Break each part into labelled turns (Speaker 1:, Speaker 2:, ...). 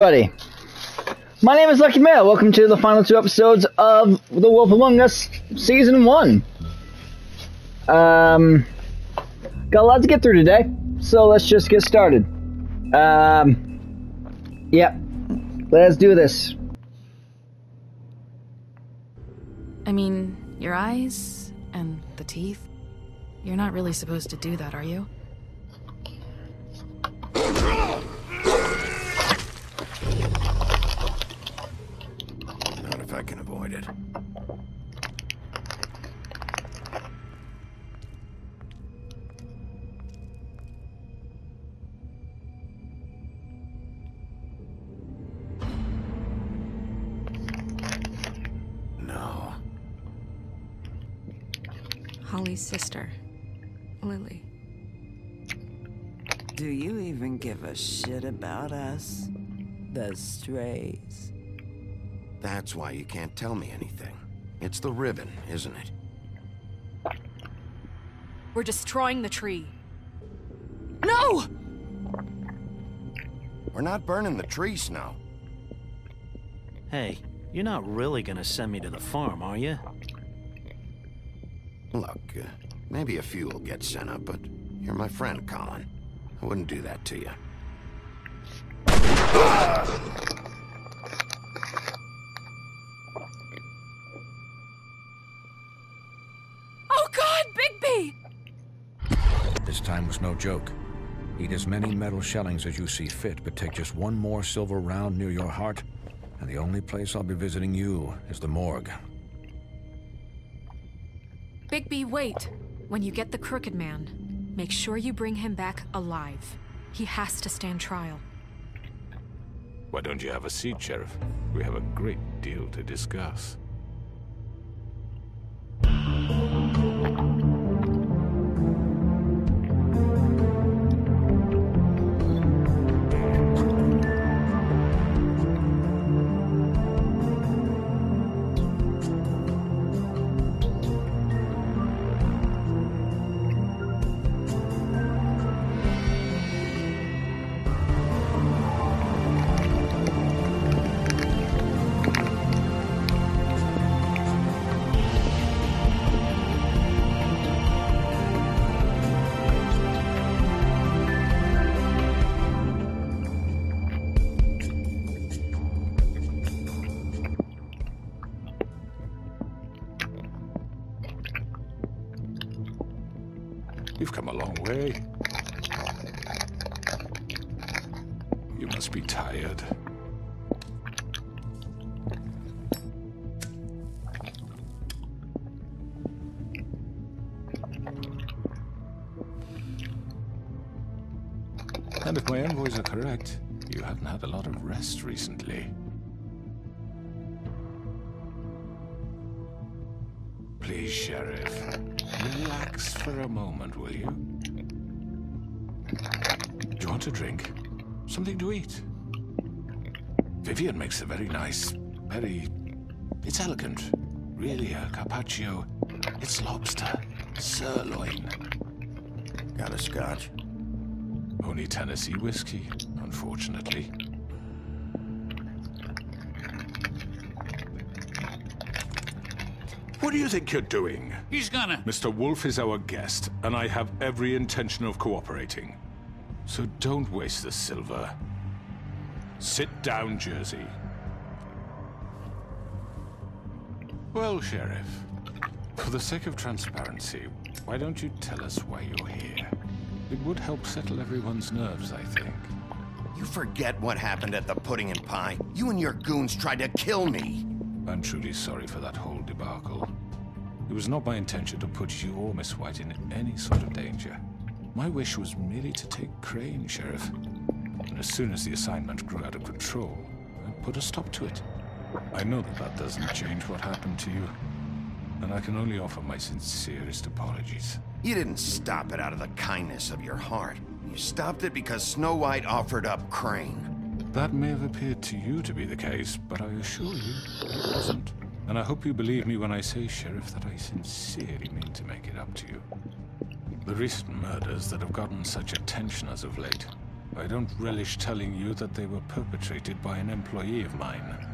Speaker 1: Buddy, my name is Lucky Mail. Welcome to the final two episodes of The Wolf Among Us Season 1. Got a lot to get through today, so let's just get started. Yep, let's do this.
Speaker 2: I mean, your eyes and the teeth. You're not really supposed to do that, are you?
Speaker 3: Not if I can avoid it. No.
Speaker 2: Holly's sister, Lily.
Speaker 4: Do you even give a shit about us? The strays.
Speaker 3: That's why you can't tell me anything. It's the ribbon, isn't it?
Speaker 2: We're destroying the tree. No!
Speaker 3: We're not burning the tree, Snow.
Speaker 5: Hey, you're not really gonna send me to the farm, are you?
Speaker 3: Look, maybe a few will get sent up, but you're my friend, Colin. I wouldn't do that to you.
Speaker 2: Oh God, Bigby!
Speaker 6: This time was no joke. Eat as many metal shellings as you see fit, but take just one more silver round near your heart, and the only place I'll be visiting you is the morgue.
Speaker 2: Bigby, wait. When you get the Crooked Man, make sure you bring him back alive. He has to stand trial.
Speaker 7: Why don't you have a seat, Sheriff? We have a great deal to discuss. You've come a long way. You must be tired. And if my envoys are correct, you haven't had a lot of rest recently. Please, Sheriff. Relax for a moment, will you? Do you want a drink? Something to eat? Vivian makes a very nice, It's elegant. Really, a carpaccio. It's lobster. Sirloin.
Speaker 3: Got a scotch?
Speaker 7: Only Tennessee whiskey, unfortunately. What do you think you're doing?
Speaker 8: He's gonna...
Speaker 7: Mr. Wolf is our guest, and I have every intention of cooperating. So don't waste the silver. Sit down, Jersey. Well, Sheriff, for the sake of transparency, why don't you tell us why you're here? It would help settle everyone's nerves, I think.
Speaker 3: You forget what happened at the Pudding and Pie? You and your goons tried to kill me.
Speaker 7: I'm truly sorry for that whole debacle. It was not my intention to put you or Miss White in any sort of danger. My wish was merely to take Crane, Sheriff. And as soon as the assignment grew out of control, I put a stop to it. I know that that doesn't change what happened to you, and I can only offer my sincerest apologies.
Speaker 3: You didn't stop it out of the kindness of your heart. You stopped it because Snow White offered up Crane.
Speaker 7: That may have appeared to you to be the case, but I assure you it wasn't. And I hope you believe me when I say, Sheriff, that I sincerely mean to make it up to you. The recent murders that have gotten such attention as of late I don't relish telling you that they were perpetrated by an employee of mine.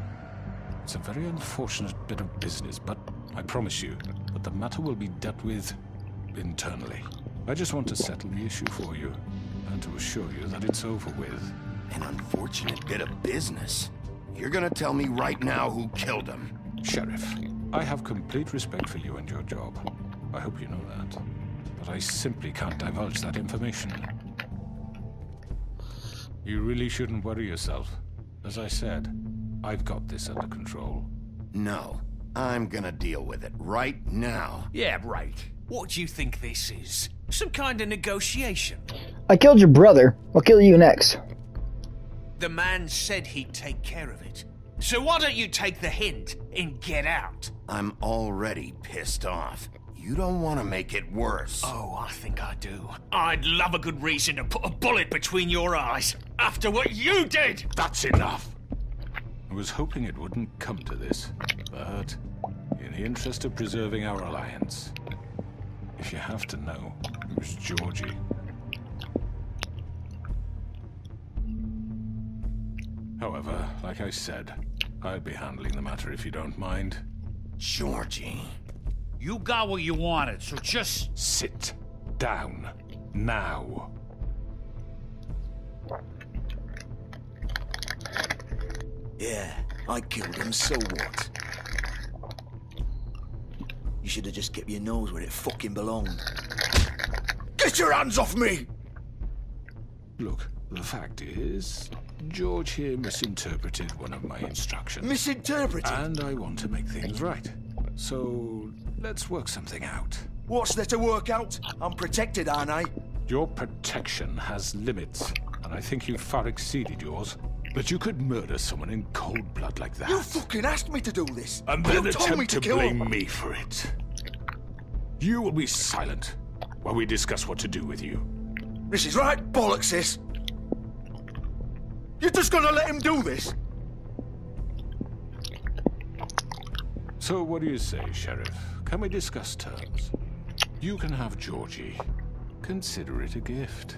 Speaker 7: It's a very unfortunate bit of business, but I promise you that the matter will be dealt with internally. I just want to settle the issue for you, and to assure you that it's over with.
Speaker 3: An unfortunate bit of business. You're gonna tell me right now who killed him.
Speaker 7: Sheriff, I have complete respect for you and your job. I hope you know that. But I simply can't divulge that information. You really shouldn't worry yourself. As I said, I've got this under control.
Speaker 3: No, I'm gonna deal with it right now.
Speaker 8: Yeah, right. What do you think this is? Some kind of negotiation?
Speaker 1: I killed your brother. I'll kill you next.
Speaker 8: The man said he'd take care of it. So why don't you take the hint and get out?
Speaker 3: I'm already pissed off. You don't want to make it worse.
Speaker 8: Oh, I think I do. I'd love a good reason to put a bullet between your eyes after what you did!
Speaker 7: That's enough! I was hoping it wouldn't come to this, but in the interest of preserving our alliance, if you have to know, it was Georgie. However, like I said, I'd be handling the matter if you don't mind.
Speaker 3: Georgie.
Speaker 8: You got what you wanted, so just...
Speaker 7: Sit down. Now.
Speaker 9: Yeah, I killed him, so what? You should have just kept your nose where it fucking belonged. Get your hands off me!
Speaker 7: Look, the fact is, George here misinterpreted one of my instructions.
Speaker 9: Misinterpreted?
Speaker 7: And I want to make things right. So, let's work something out.
Speaker 9: What's there to work out? I'm protected, aren't I?
Speaker 7: Your protection has limits, and I think you've far exceeded yours. But you could murder someone in cold blood like that.
Speaker 9: You fucking asked me to do this!
Speaker 7: And then
Speaker 9: you told me
Speaker 7: attempt to
Speaker 9: kill
Speaker 7: blame
Speaker 9: him.
Speaker 7: me for it. You will be silent while we discuss what to do with you.
Speaker 9: This is right bollocks, this! You're just gonna let him do this?
Speaker 7: So what do you say, Sheriff? Can we discuss terms? You can have Georgie. Consider it a gift,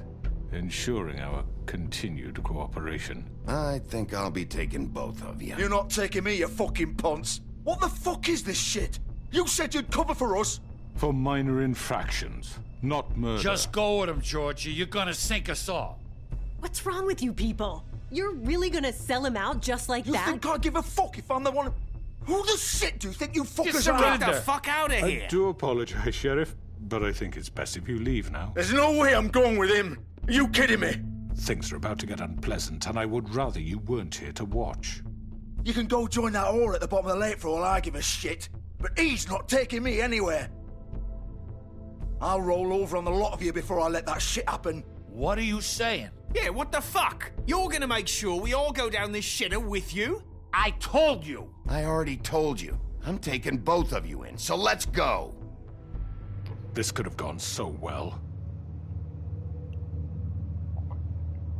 Speaker 7: ensuring our continued cooperation.
Speaker 3: I think I'll be taking both of you.
Speaker 9: You're not taking me, you fucking ponce! What the fuck is this shit? You said you'd cover for us!
Speaker 7: For minor infractions, not murder.
Speaker 8: Just go with him, Georgie. You're gonna sink us all.
Speaker 10: What's wrong with you people? You're really gonna sell him out just like
Speaker 9: You
Speaker 10: that?
Speaker 9: think I give a fuck if I'm the one... Who the shit do you think you fuckers are?
Speaker 8: Get the fuck out of here!
Speaker 7: I do apologize, Sheriff, but I think it's best if you leave now.
Speaker 9: There's no way I'm going with him! Are you kidding me?
Speaker 7: Things are about to get unpleasant, and I would rather you weren't here to watch.
Speaker 9: You can go join that whore at the bottom of the lake for all I give a shit, but he's not taking me anywhere. I'll roll over on the lot of you before I let that shit happen.
Speaker 8: What are you saying?
Speaker 11: Yeah, what the fuck? You're gonna make sure we all go down this shitter with you?
Speaker 8: I told you!
Speaker 3: I already told you. I'm taking both of you in, so let's go.
Speaker 7: This could have gone so well.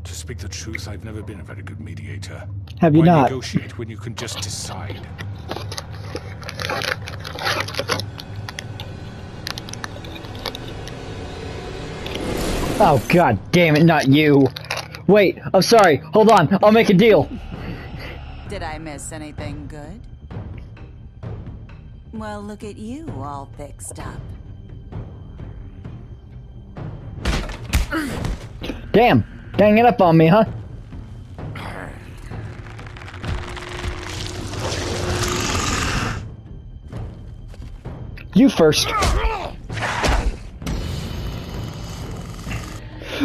Speaker 7: To speak the truth, I've never been a very good mediator.
Speaker 1: Have you
Speaker 7: Why
Speaker 1: not?
Speaker 7: negotiate when you can just decide?
Speaker 1: Oh, god damn it, not you. Wait, I'm sorry. Hold on, I'll make a deal.
Speaker 4: Did I miss anything good? Well, look at you, all fixed up.
Speaker 1: Damn, ganging up on me, huh? You first.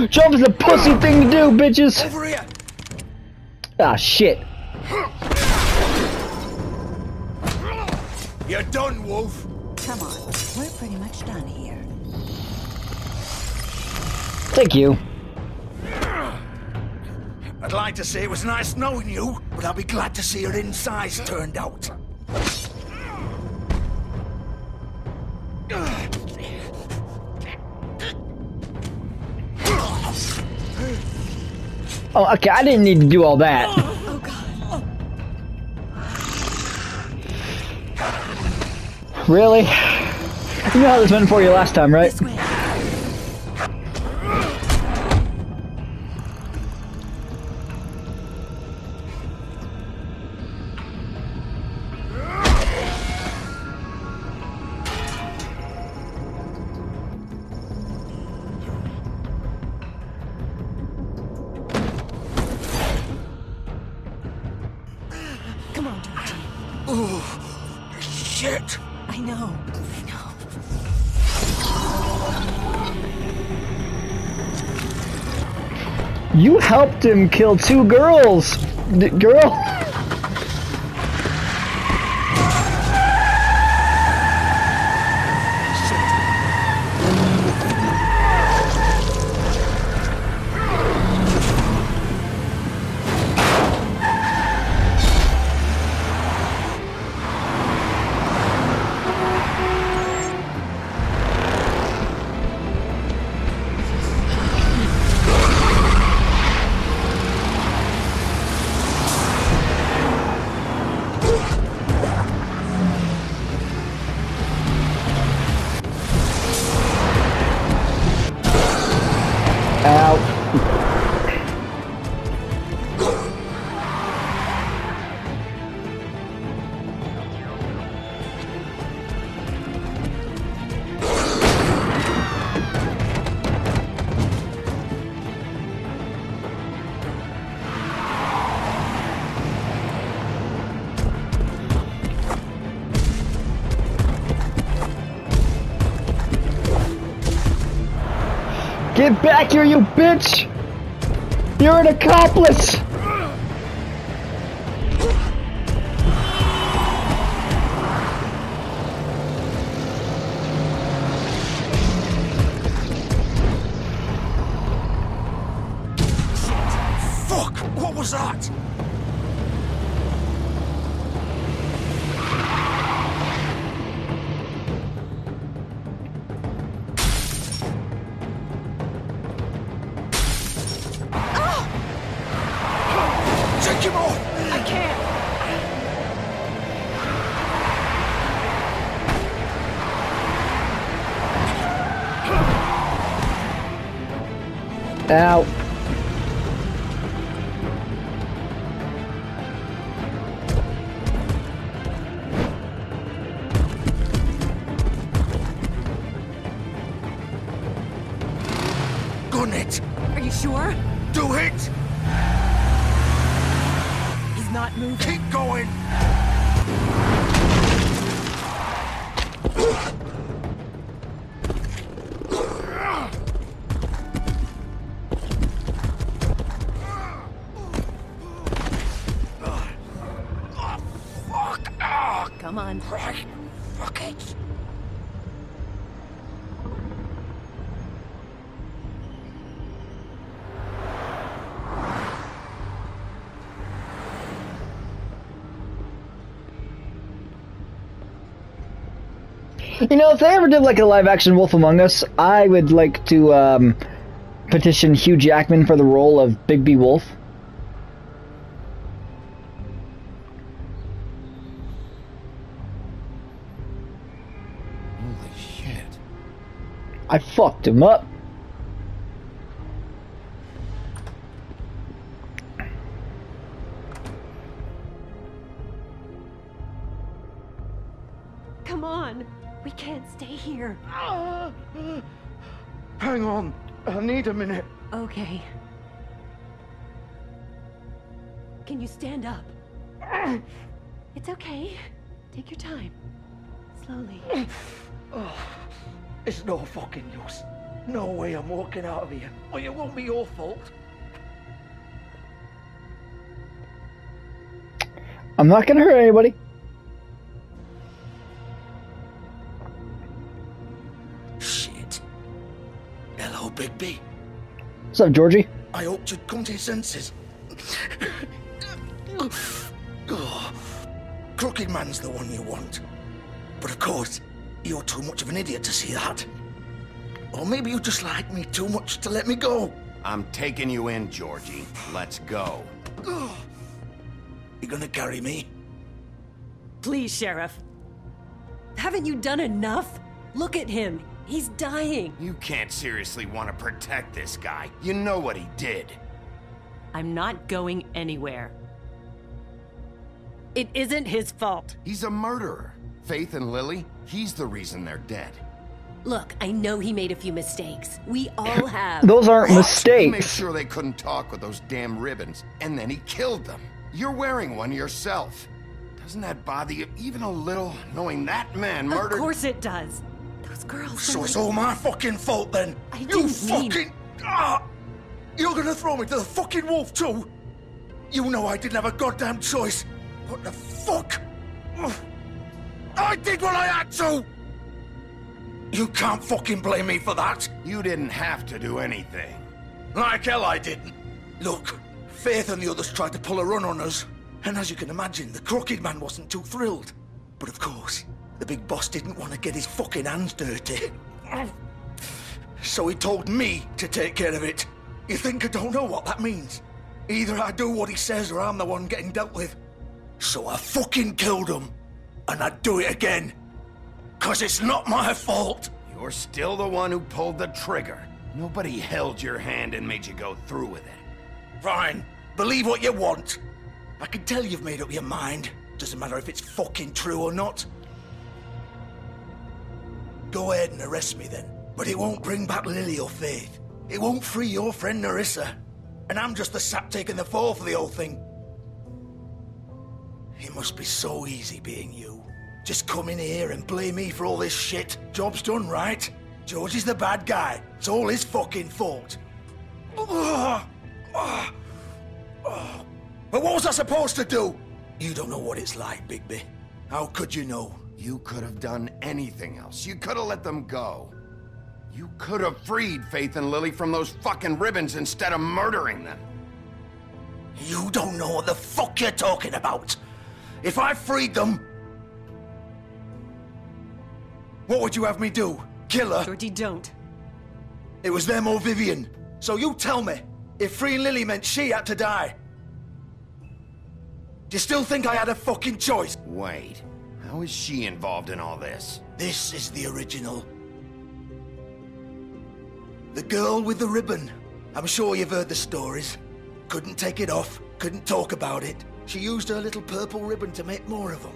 Speaker 1: Jump is a pussy thing to do, bitches!
Speaker 9: Over here!
Speaker 1: Ah, shit.
Speaker 9: You're done, Wolf!
Speaker 4: Come on, we're pretty much done here.
Speaker 1: Thank you.
Speaker 9: I'd like to say it was nice knowing you, but I'll be glad to see your insides turned out.
Speaker 1: Oh, okay, I didn't need to do all that.
Speaker 10: Oh god.
Speaker 1: Really? You know how this went for you last time, right?
Speaker 10: This way.
Speaker 9: Oh, shit!
Speaker 10: I know.
Speaker 1: You helped him kill 2 girls! Girl! Get back here, you bitch! You're an accomplice!
Speaker 9: Fuck! What was that? Take him off!
Speaker 10: I can't.
Speaker 1: Ow.
Speaker 9: Gun it!
Speaker 10: Are you sure?
Speaker 9: Do it!
Speaker 10: He's not moving.
Speaker 9: Keep going!
Speaker 10: Come on.
Speaker 9: Right. Fuck it.
Speaker 1: You know, if they ever did like a live-action Wolf Among Us, I would like to petition Hugh Jackman for the role of Bigby Wolf.
Speaker 3: Holy shit.
Speaker 1: I fucked him up.
Speaker 10: Come on. We can't stay here.
Speaker 9: Hang on. I need a minute.
Speaker 10: Okay. Can you stand up? It's okay. Take your time. Slowly.
Speaker 9: Oh, it's no fucking use. No way I'm walking out of here. Well, it won't be your fault.
Speaker 1: I'm not gonna hurt anybody.
Speaker 9: Shit. Hello, Bigby.
Speaker 1: What's up, Georgie?
Speaker 9: I hoped you'd come to your senses. Oh, Crooked Man's the one you want. But of course, you're too much of an idiot to see that. Or maybe you just like me too much to let me go.
Speaker 3: I'm taking you in, Georgie. Let's go.
Speaker 9: You gonna carry me?
Speaker 10: Please, Sheriff. Haven't you done enough? Look at him. He's dying.
Speaker 3: You can't seriously want to protect this guy. You know what he did.
Speaker 10: I'm not going anywhere. It isn't his fault.
Speaker 3: He's a murderer. Faith and Lily, he's the reason they're dead.
Speaker 10: Look, I know he made a few mistakes. We all have.
Speaker 1: Those aren't
Speaker 3: He made
Speaker 1: mistakes.
Speaker 3: sure they couldn't talk with those damn ribbons, and then he killed them. You're wearing one yourself. Doesn't that bother you even a little, knowing that man murdered...
Speaker 10: Of course it does. Those girls...
Speaker 9: So it's all my fucking fault then?
Speaker 10: I
Speaker 9: You
Speaker 10: didn't
Speaker 9: fucking... You're gonna throw me to the fucking wolf too? You know I didn't have a goddamn choice. What the fuck? I did what I had to! You can't fucking blame me for that.
Speaker 3: You didn't have to do anything.
Speaker 9: Like hell I didn't. Look, Faith and the others tried to pull a run on us. And as you can imagine, the Crooked Man wasn't too thrilled. But of course, the big boss didn't want to get his fucking hands dirty. So he told me to take care of it. You think I don't know what that means? Either I do what he says or I'm the one getting dealt with. So I fucking killed him. And I'd do it again. 'Cause it's not my fault.
Speaker 3: You're still the one who pulled the trigger. Nobody held your hand and made you go through with it.
Speaker 9: Fine. Believe what you want. I can tell you've made up your mind. Doesn't matter if it's fucking true or not. Go ahead and arrest me then. But it won't bring back Lily or Faith. It won't free your friend Nerissa. And I'm just the sap taking the fall for the whole thing. It must be so easy being you. Just come in here and blame me for all this shit. Job's done, right? George is the bad guy. It's all his fucking fault. But what was I supposed to do? You don't know what it's like, Bigby. How could you know?
Speaker 3: You could have done anything else. You could have let them go. You could have freed Faith and Lily from those fucking ribbons instead of murdering them.
Speaker 9: You don't know what the fuck you're talking about. If I freed them... What would you have me do? Kill her?
Speaker 10: Georgie, don't.
Speaker 9: It was them or Vivian. So you tell me, if freeing Lily meant she had to die, do you still think I had a fucking choice?
Speaker 3: Wait, how is she involved in all this?
Speaker 9: This is the original. The girl with the ribbon. I'm sure you've heard the stories. Couldn't take it off, couldn't talk about it. She used her little purple ribbon to make more of them.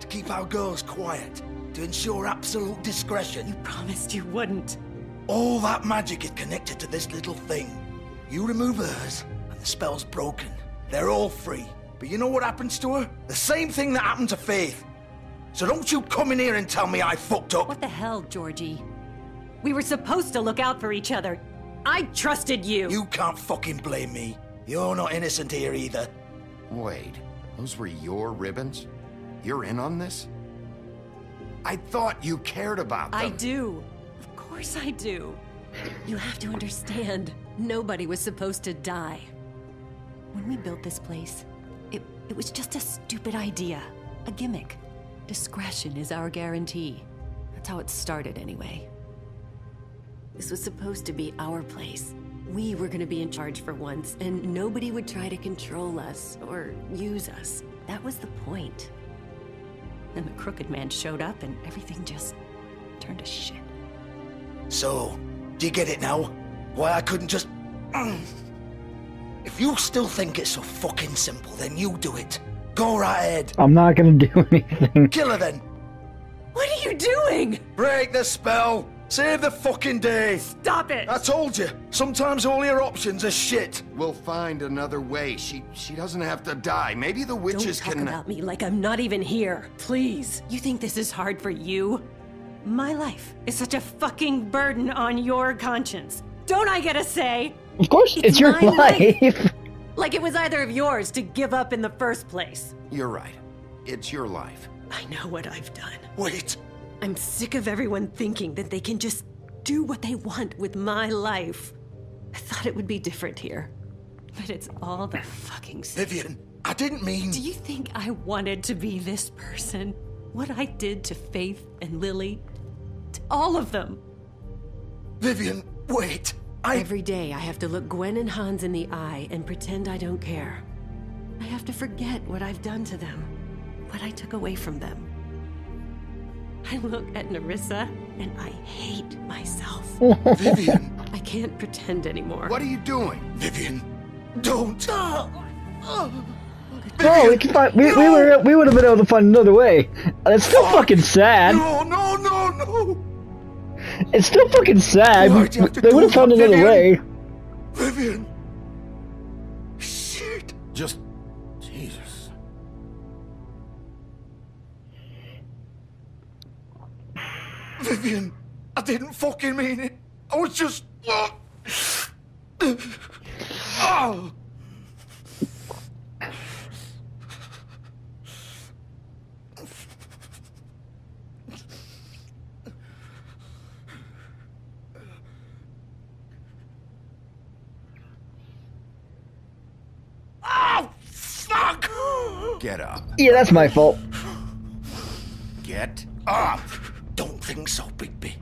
Speaker 9: To keep our girls quiet. To ensure absolute discretion.
Speaker 10: You promised you wouldn't.
Speaker 9: All that magic is connected to this little thing. You remove hers, and the spell's broken. They're all free. But you know what happens to her? The same thing that happened to Faith. So don't you come in here and tell me I fucked up.
Speaker 10: What the hell, Georgie? We were supposed to look out for each other. I trusted you.
Speaker 9: You can't fucking blame me. You're not innocent here either.
Speaker 3: Wait, those were your ribbons? You're in on this? I thought you cared about them.
Speaker 10: I do. Of course I do. You have to understand, nobody was supposed to die. When we built this place, it was just a stupid idea. A gimmick. Discretion is our guarantee. That's how it started anyway. This was supposed to be our place. We were gonna be in charge for once, and nobody would try to control us or use us. That was the point. Then the Crooked Man showed up and everything just turned to shit.
Speaker 9: So, do you get it now? Why I couldn't just... If you still think it's so fucking simple, then you do it. Go right ahead.
Speaker 1: I'm not gonna do anything.
Speaker 9: Kill her then.
Speaker 10: What are you doing?
Speaker 9: Break the spell. Save the fucking day.
Speaker 10: Stop it.
Speaker 9: I told you. Sometimes all your options are shit.
Speaker 3: We'll find another way. She doesn't have to die. Maybe the witches
Speaker 10: Don't talk
Speaker 3: can...
Speaker 10: about me like I'm not even here. Please. You think this is hard for you? My life is such a fucking burden on your conscience. Don't I get a say?
Speaker 1: Of course, it's your
Speaker 10: my
Speaker 1: life.
Speaker 10: Like it was either of yours to give up in the first place.
Speaker 3: You're right. It's your life.
Speaker 10: I know what I've done.
Speaker 9: Wait.
Speaker 10: I'm sick of everyone thinking that they can just do what they want with my life. I thought it would be different here. But it's all the fucking same.
Speaker 9: Vivian, I didn't mean...
Speaker 10: Do you think I wanted to be this person? What I did to Faith and Lily? To all of them?
Speaker 9: Vivian, wait.
Speaker 10: Every day I have to look Gwen and Hans in the eye and pretend I don't care. I have to forget what I've done to them. What I took away from them. I look at Nerissa and I hate myself.
Speaker 9: Vivian!
Speaker 10: I can't pretend anymore.
Speaker 3: What are you doing?
Speaker 9: Vivian, don't!
Speaker 1: No, we can find, we would have been able to find another way. It's still fucking sad.
Speaker 9: No!
Speaker 1: It's still fucking sad.
Speaker 9: Why'd you have to
Speaker 1: They would have
Speaker 9: do
Speaker 1: found
Speaker 9: that,
Speaker 1: another way.
Speaker 9: Vivian! Shit!
Speaker 3: Just... Jesus.
Speaker 9: Vivian, I didn't fucking mean it. I was just... Oh. Oh, fuck!
Speaker 3: Get up.
Speaker 1: Yeah, that's my fault.
Speaker 3: Get up!
Speaker 9: Don't think so, Bigby.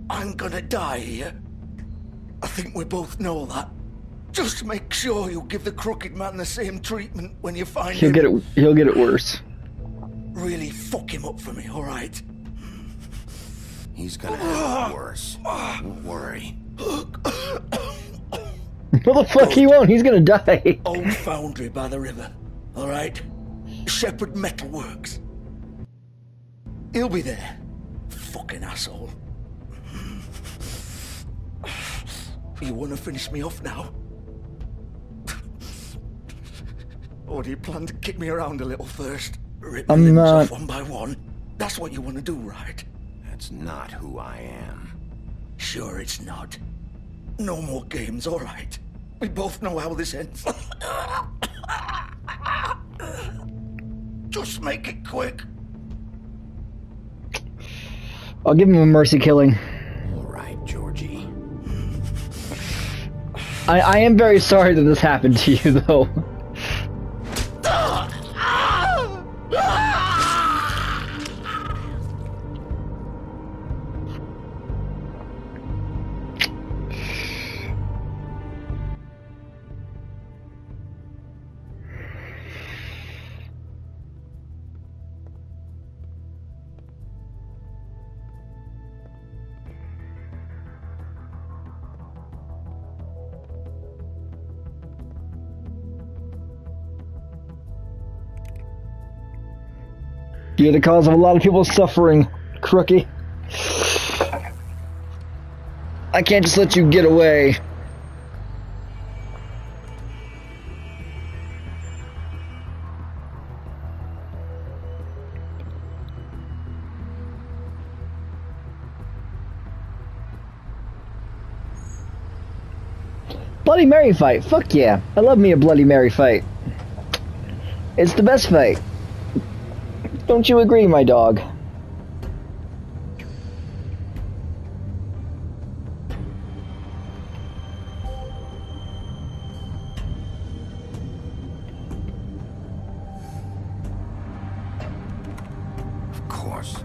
Speaker 9: I'm gonna die here. I think we both know that. Just make sure you give the crooked man the same treatment when you find him.
Speaker 1: He'll get it worse.
Speaker 9: Really fuck him up for me, alright?
Speaker 3: He's gonna have it worse. Don't worry.
Speaker 1: Well, the fuck he won't. He's gonna die.
Speaker 9: Old foundry by the river, alright? Shepherd Metalworks. He'll be there. Fucking asshole. You wanna finish me off now? Or do you plan to kick me around a little first? Rip my limbs off one by one? That's what you wanna do, right?
Speaker 3: That's not who I am.
Speaker 9: Sure it's not. No more games, alright? We both know how this ends. Just make it quick.
Speaker 1: I'll give him a mercy killing.
Speaker 3: All right, Georgie.
Speaker 1: I am very sorry that this happened to you, though. You're the cause of a lot of people's suffering, Crookie. I can't just let you get away. Bloody Mary fight. Fuck yeah. I love me a Bloody Mary fight. It's the best fight. Don't you agree, my dog?
Speaker 3: Of course.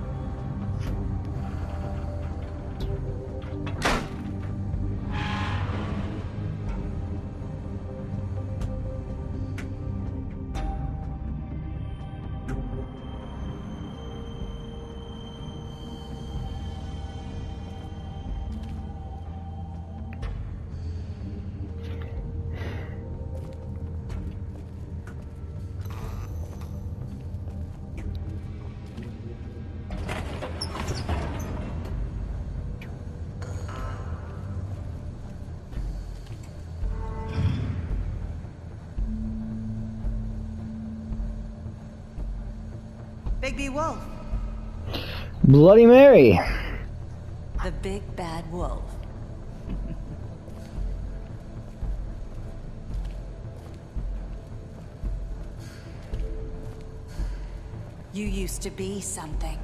Speaker 4: Bigby Wolf.
Speaker 1: Bloody Mary.
Speaker 4: The big bad wolf. You used to be something.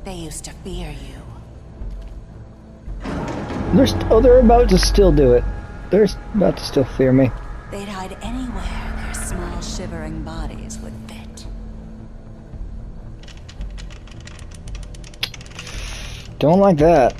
Speaker 4: They used to fear you.
Speaker 1: They're about to still do it. They're about to still fear me.
Speaker 4: They'd hide anywhere their small shivering bodies would fit.
Speaker 1: Don't like that.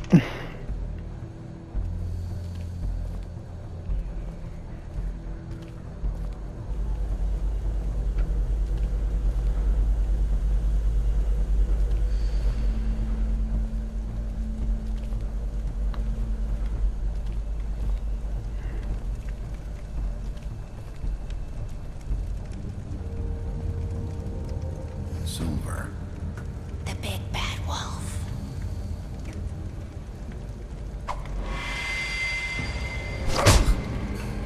Speaker 3: Silver.
Speaker 12: The big bad wolf.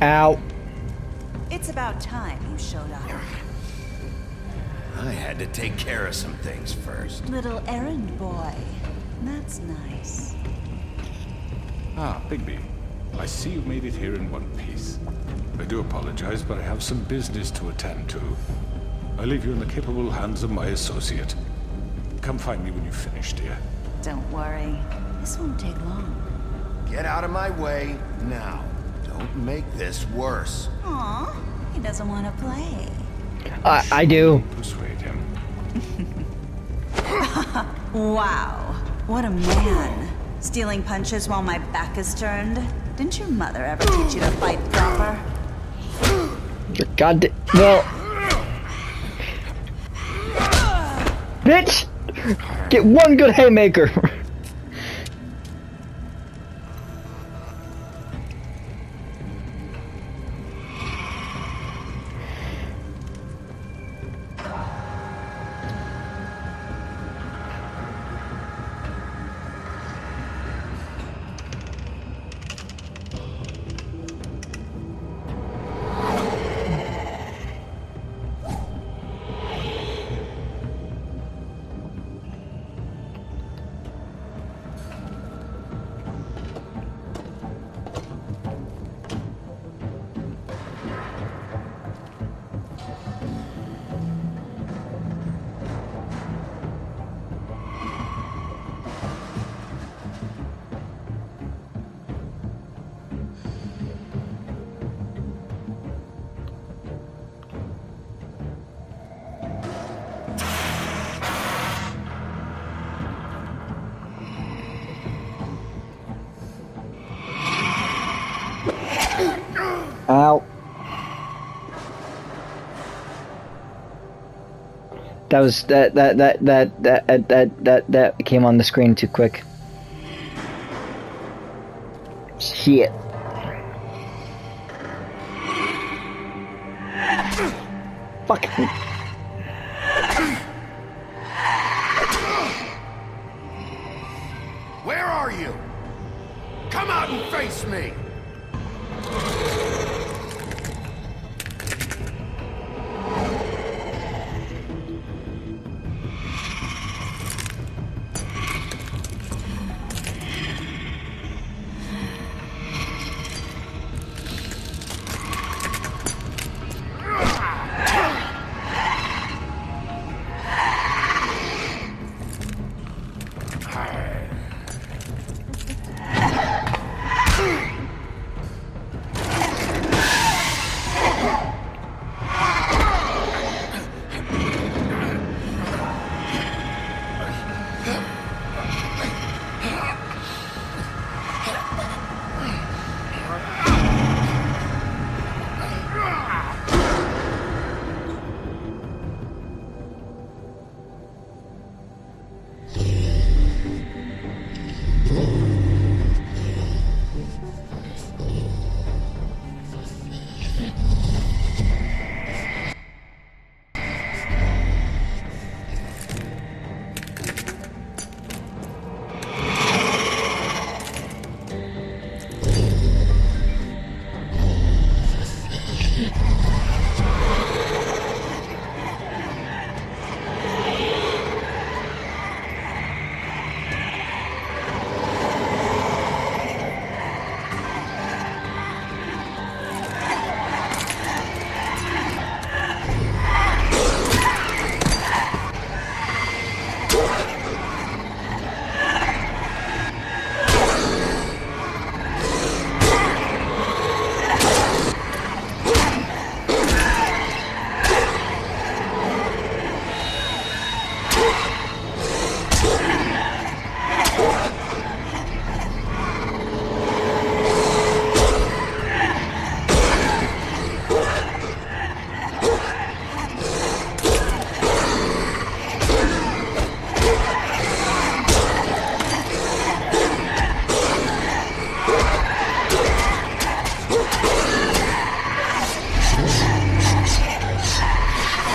Speaker 1: Ow.
Speaker 12: It's about time you showed up.
Speaker 3: I had to take care of some things first.
Speaker 12: Little errand boy. That's nice.
Speaker 7: Ah, Bigby. I see you made it here in one piece. I do apologize, but I have some business to attend to. I leave you in the capable hands of my associate. Come find me when you've finished, dear.
Speaker 12: Don't worry. This won't take long.
Speaker 3: Get out of my way now. Don't make this worse.
Speaker 12: Aw, he doesn't want to play.
Speaker 1: I do.
Speaker 7: Persuade him.
Speaker 12: Wow, what a man. Stealing punches while my back is turned? Didn't your mother ever teach you to fight proper?
Speaker 1: God, well, bitch, get one good haymaker. Ow. That was that came on the screen too quick. Shit. Fuck.
Speaker 3: Where are you? Come out and face me!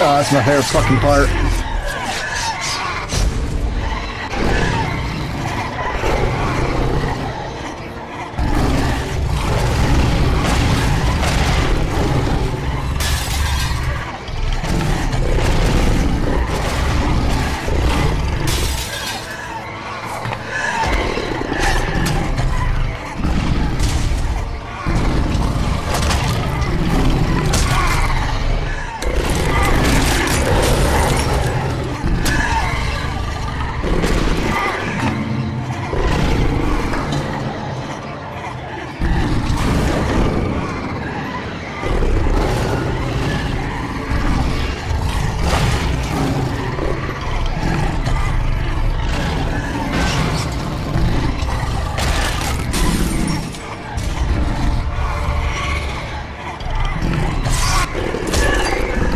Speaker 1: Oh, that's my favorite fucking part.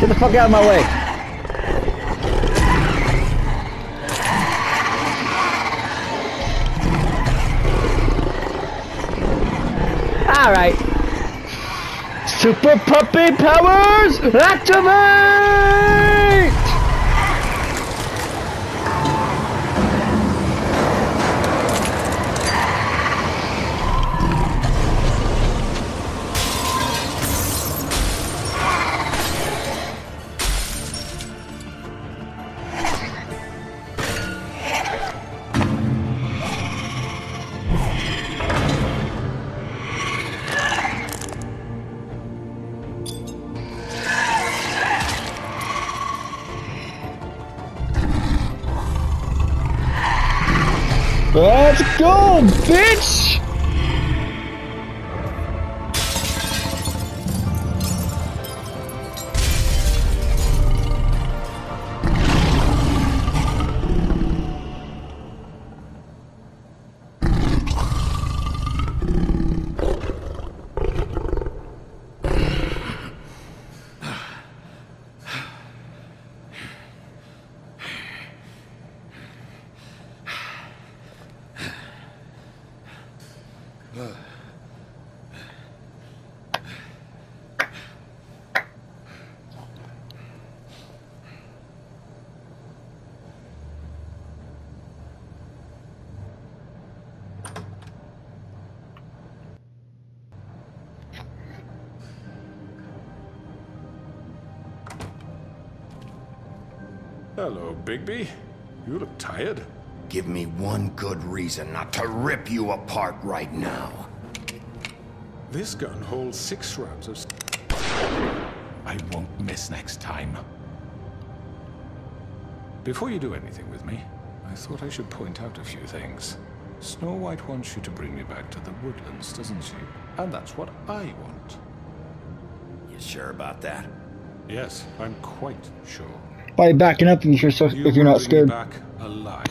Speaker 1: Get the fuck out of my way. Alright. Super puppy powers activate! Let's go, bitch!
Speaker 7: Hello, Bigby. You look tired.
Speaker 3: Give me one good reason not to rip you apart right now.
Speaker 7: This gun holds 6 rounds of... I won't miss next time. Before you do anything with me, I thought I should point out a few things. Snow White wants you to bring me back to the woodlands, doesn't she? And that's what I want.
Speaker 3: You sure about that?
Speaker 7: Yes, I'm quite sure.
Speaker 1: Why are you backing up if you're not scared?
Speaker 7: Back alive.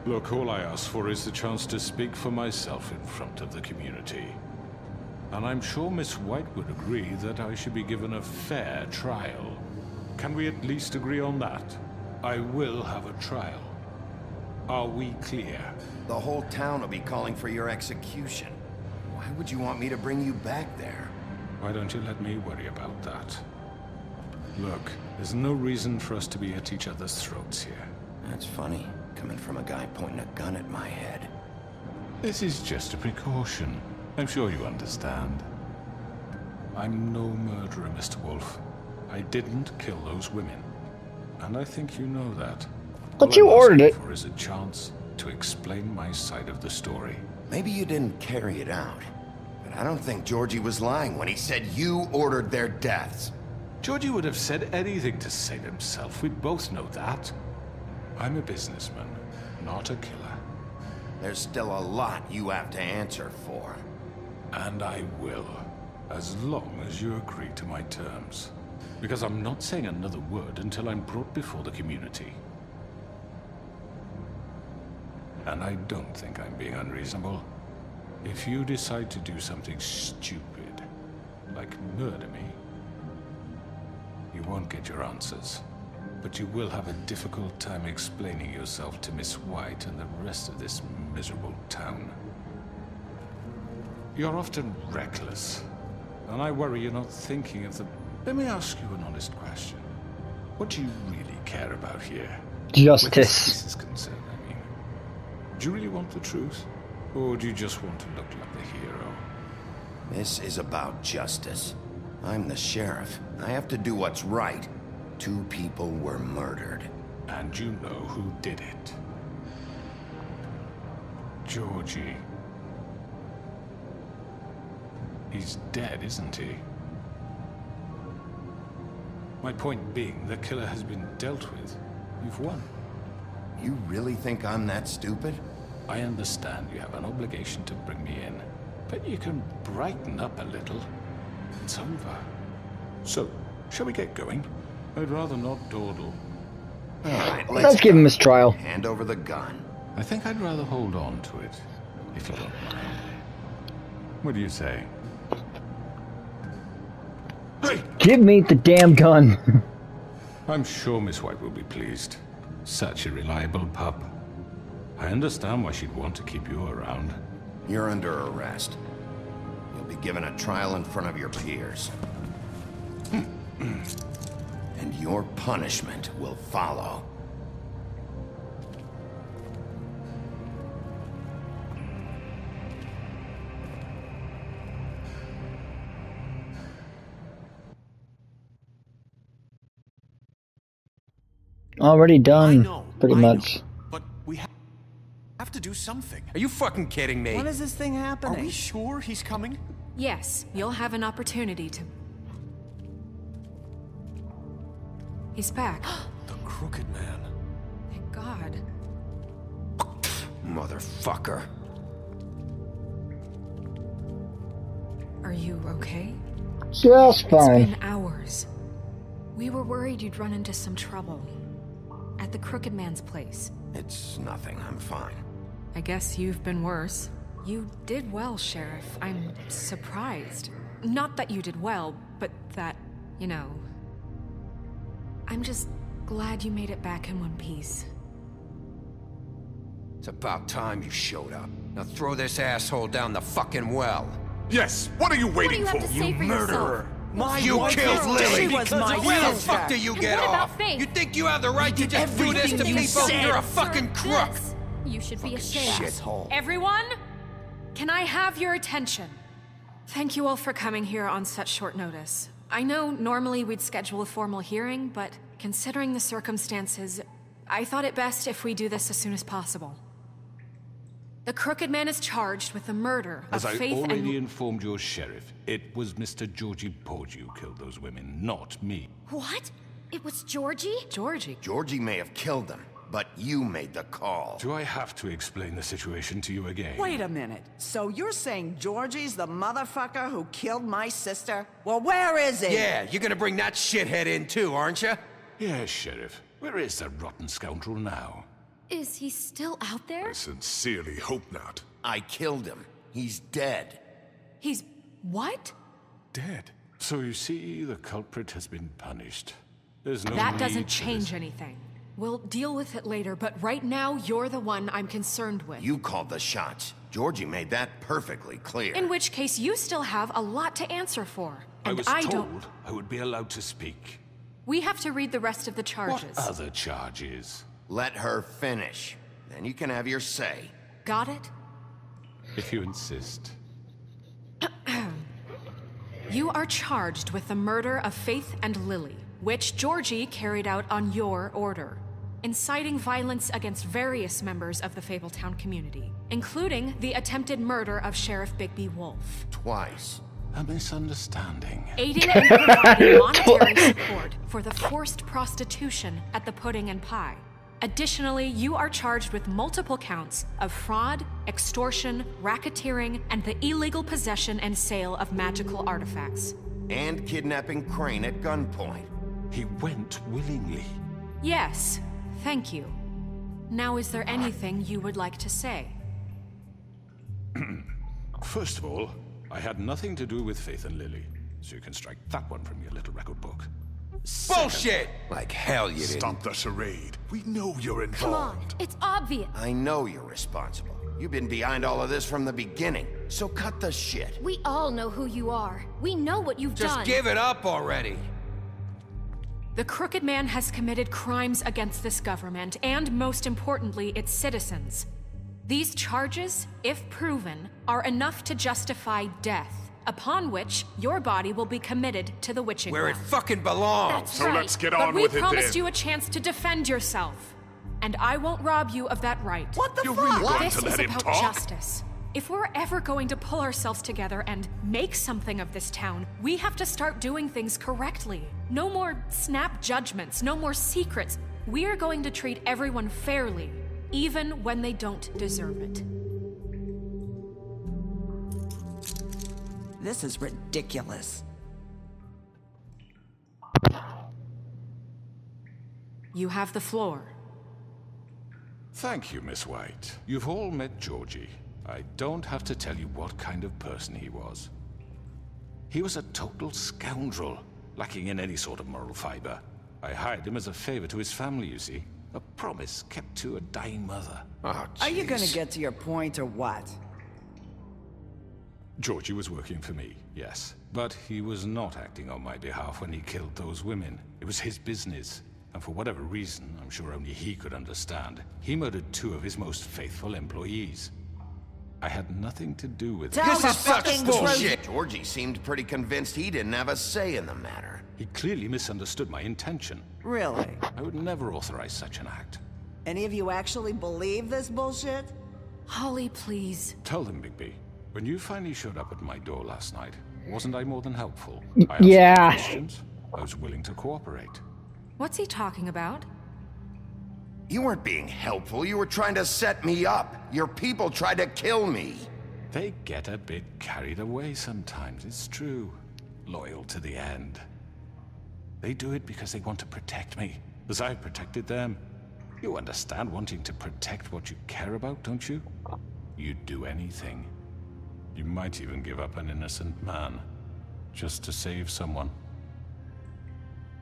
Speaker 7: Look, all I ask for is the chance to speak for myself in front of the community. And I'm sure Miss White would agree that I should be given a fair trial. Can we at least agree on that? I will have a trial. Are we clear?
Speaker 3: The whole town will be calling for your execution. Why would you want me to bring you back there?
Speaker 7: Why don't you let me worry about that? Look, there's no reason for us to be at each other's throats here.
Speaker 3: That's funny, coming from a guy pointing a gun at my head.
Speaker 7: This is just a precaution. I'm sure you understand. I'm no murderer, Mr. Wolf. I didn't kill those women. And I think you know that.
Speaker 1: But you ordered it.
Speaker 7: For is a chance to explain my side of the story.
Speaker 3: Maybe you didn't carry it out. But I don't think Georgie was lying when he said you ordered their deaths.
Speaker 7: Georgie would have said anything to save himself. We both know that. I'm a businessman, not a killer.
Speaker 3: There's still a lot you have to answer for.
Speaker 7: And I will, as long as you agree to my terms. Because I'm not saying another word until I'm brought before the community. And I don't think I'm being unreasonable. If you decide to do something stupid, like murder me, you won't get your answers. But you will have a difficult time explaining yourself to Miss White and the rest of this miserable town. You're often reckless, and I worry you're not thinking of the... Let me ask you an honest question. What do you really care about here?
Speaker 1: Justice.
Speaker 7: Where this case is concerned, I mean. Do you really want the truth? Or do you just want to look like the hero?
Speaker 3: This is about justice. I'm the sheriff. I have to do what's right. 2 people were murdered.
Speaker 7: And you know who did it. Georgie. He's dead, isn't he? My point being, the killer has been dealt with. You've won.
Speaker 3: You really think I'm that stupid?
Speaker 7: I understand you have an obligation to bring me in, but you can brighten up a little. It's over. So, shall we get going? I'd rather not dawdle.
Speaker 3: All right,
Speaker 1: let's give him his trial.
Speaker 3: Hand over the gun.
Speaker 7: I think I'd rather hold on to it, if you don't mind. What do you say?
Speaker 1: Give me the damn gun.
Speaker 7: I'm sure Miss White will be pleased. Such a reliable pup. I understand why she'd want to keep you around.
Speaker 3: You're under arrest. You'll be given a trial in front of your peers. And your punishment will follow.
Speaker 1: Already done, pretty much.
Speaker 11: But we have to do something.
Speaker 13: Are you fucking kidding me?
Speaker 4: When is this thing happening?
Speaker 11: Are we sure he's coming?
Speaker 2: Yes, you'll have an opportunity to... He's back.
Speaker 11: The Crooked Man.
Speaker 2: Thank God.
Speaker 13: Motherfucker.
Speaker 2: Are you okay?
Speaker 1: Just fine.
Speaker 2: It's been hours. We were worried you'd run into some trouble. At the Crooked Man's place.
Speaker 3: It's nothing, I'm fine.
Speaker 2: I guess you've been worse. You did well, Sheriff. I'm surprised. Not that you did well, but that, you know... I'm just glad you made it back in one piece.
Speaker 13: It's about time you showed up. Now throw this asshole down the fucking well.
Speaker 14: Yes, what are you waiting for?
Speaker 10: You
Speaker 13: murderer!
Speaker 10: My
Speaker 13: you killed Lily!
Speaker 10: She was my
Speaker 13: Where the
Speaker 10: sister.
Speaker 13: fuck do you get
Speaker 10: What about
Speaker 13: off?
Speaker 10: Faith?
Speaker 13: You think you have the right to just do this to
Speaker 10: Everything you
Speaker 13: people?
Speaker 10: said.
Speaker 13: You're a fucking crook!
Speaker 10: This. You should be ashamed.
Speaker 13: Shithole.
Speaker 2: Everyone, can I have your attention? Thank you all for coming here on such short notice. I know normally we'd schedule a formal hearing, but considering the circumstances, I thought it best if we do this as soon as possible. The Crooked Man is charged with the murder of
Speaker 7: As I
Speaker 2: Faith
Speaker 7: already
Speaker 2: and...
Speaker 7: informed your sheriff, it was Mr. Georgie Porgy who killed those women, not me.
Speaker 10: What? It was Georgie?
Speaker 2: Georgie?
Speaker 3: Georgie may have killed them, but you made the call.
Speaker 7: Do I have to explain the situation to you again?
Speaker 4: Wait a minute. So you're saying Georgie's the motherfucker who killed my sister? Well, where is he?
Speaker 13: Yeah, you're gonna bring that shithead in too, aren't you?
Speaker 7: Yes, Sheriff. Where is that rotten scoundrel now?
Speaker 10: Is he still out there?
Speaker 14: I sincerely hope not.
Speaker 3: I killed him. He's dead.
Speaker 2: He's... what?
Speaker 7: Dead. So you see, the culprit has been punished. There's no
Speaker 2: That
Speaker 7: need
Speaker 2: doesn't
Speaker 7: for
Speaker 2: change
Speaker 7: this.
Speaker 2: anything. We'll deal with it later, but right now, you're the one I'm concerned with.
Speaker 3: You called the shots. Georgie made that perfectly clear.
Speaker 2: In which case, you still have a lot to answer for.
Speaker 7: I
Speaker 2: And
Speaker 7: was
Speaker 2: I
Speaker 7: told
Speaker 2: don't...
Speaker 7: I would be allowed to speak.
Speaker 2: We have to read the rest of the charges.
Speaker 7: What other charges?
Speaker 3: Let her finish. Then you can have your say.
Speaker 2: Got it?
Speaker 7: If you insist.
Speaker 2: You are charged with the murder of Faith and Lily, which Georgie carried out on your order, inciting violence against various members of the Fabletown community, including the attempted murder of Sheriff Bigby Wolf.
Speaker 3: Twice.
Speaker 7: A misunderstanding.
Speaker 2: Aiding and providing monetary support for the forced prostitution at the Pudding and Pie. Additionally, you are charged with multiple counts of fraud, extortion, racketeering, and the illegal possession and sale of magical artifacts.
Speaker 3: And kidnapping Crane at gunpoint.
Speaker 7: He went willingly.
Speaker 2: Yes, thank you. Now, is there anything you would like to say?
Speaker 7: First of all, I had nothing to do with Faith and Lily, so you can strike that one from your little record book.
Speaker 13: Bullshit! Like hell you didn't.
Speaker 14: Stop the charade. We know you're
Speaker 10: Come on,
Speaker 14: involved.
Speaker 10: it's obvious.
Speaker 3: I know you're responsible. You've been behind all of this from the beginning, so cut the shit.
Speaker 10: We all know who you are. We know what you've
Speaker 13: Just
Speaker 10: done.
Speaker 13: give it up already.
Speaker 2: The Crooked Man has committed crimes against this government and, most importantly, its citizens. These charges, if proven, are enough to justify death, upon which your body will be committed to the witching
Speaker 13: Where it
Speaker 2: well.
Speaker 13: fucking belongs.
Speaker 2: That's
Speaker 14: So
Speaker 2: right.
Speaker 14: let's get
Speaker 2: But
Speaker 14: on
Speaker 2: we
Speaker 14: with it
Speaker 2: promised
Speaker 14: then.
Speaker 2: you a chance to defend yourself, and I won't rob you of that right.
Speaker 4: What the
Speaker 14: You're
Speaker 4: fuck?
Speaker 14: really going
Speaker 2: This
Speaker 14: to
Speaker 2: is
Speaker 14: let him
Speaker 2: about
Speaker 14: talk?
Speaker 2: justice. If we're ever going to pull ourselves together and make something of this town, we have to start doing things correctly. No more snap judgments, no more secrets. We are going to treat everyone fairly, even when they don't deserve it.
Speaker 4: This is ridiculous.
Speaker 2: You have the floor.
Speaker 7: Thank you, Miss White. You've all met Georgie. I don't have to tell you what kind of person he was. He was a total scoundrel, lacking in any sort of moral fiber. I hired him as a favor to his family, you see. A promise kept to a dying mother.
Speaker 3: Oh,
Speaker 4: Are you gonna get to your point or what?
Speaker 7: Georgie was working for me, yes. But he was not acting on my behalf when he killed those women. It was his business. And for whatever reason, I'm sure only he could understand, he murdered 2 of his most faithful employees. I had nothing to do with it.
Speaker 3: This is fucking bullshit! Georgie seemed pretty convinced he didn't have a say in the matter.
Speaker 7: He clearly misunderstood my intention.
Speaker 4: Really?
Speaker 7: I would never authorize such an act.
Speaker 4: Any of you actually believe this bullshit?
Speaker 2: Holly, please.
Speaker 7: Tell them, Bigby. When you finally showed up at my door last night, wasn't I more than helpful? I
Speaker 1: Yeah.
Speaker 7: asked questions. I was willing to cooperate.
Speaker 2: What's he talking about?
Speaker 3: You weren't being helpful, you were trying to set me up. Your people tried to kill me.
Speaker 7: They get a bit carried away sometimes, it's true. Loyal to the end. They do it because they want to protect me, as I've protected them. You understand wanting to protect what you care about, don't you? You'd do anything. You might even give up an innocent man, just to save someone.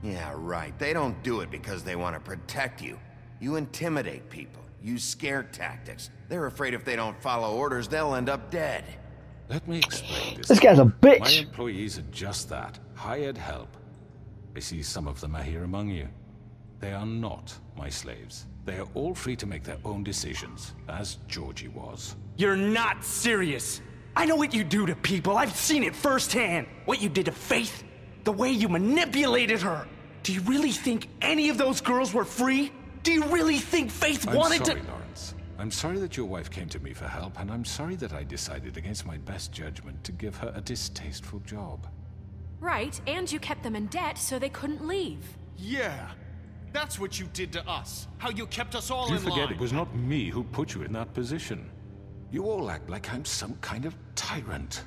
Speaker 3: Yeah, right. They don't do it because they want to protect you. You intimidate people, use scare tactics. They're afraid if they don't follow orders, they'll end up dead.
Speaker 7: Let me explain this.
Speaker 1: This guy's a bitch.
Speaker 7: My employees are just that, hired help. I see some of them are here among you. They are not my slaves. They are all free to make their own decisions, as Georgie was.
Speaker 15: You're not serious. I know what you do to people. I've seen it firsthand. What you did to Faith, the way you manipulated her. Do you really think any of those girls were free? Do you really think Faith wanted
Speaker 7: I'm sorry,
Speaker 15: to—
Speaker 7: Lawrence. I'm sorry that your wife came to me for help, and I'm sorry that I decided against my best judgment to give her a distasteful job.
Speaker 2: Right, and you kept them in debt so they couldn't leave.
Speaker 11: Yeah, that's what you did to us. How you kept us all
Speaker 7: You
Speaker 11: in
Speaker 7: forget
Speaker 11: line.
Speaker 7: it was not me who put you in that position. You all act like I'm some kind of tyrant.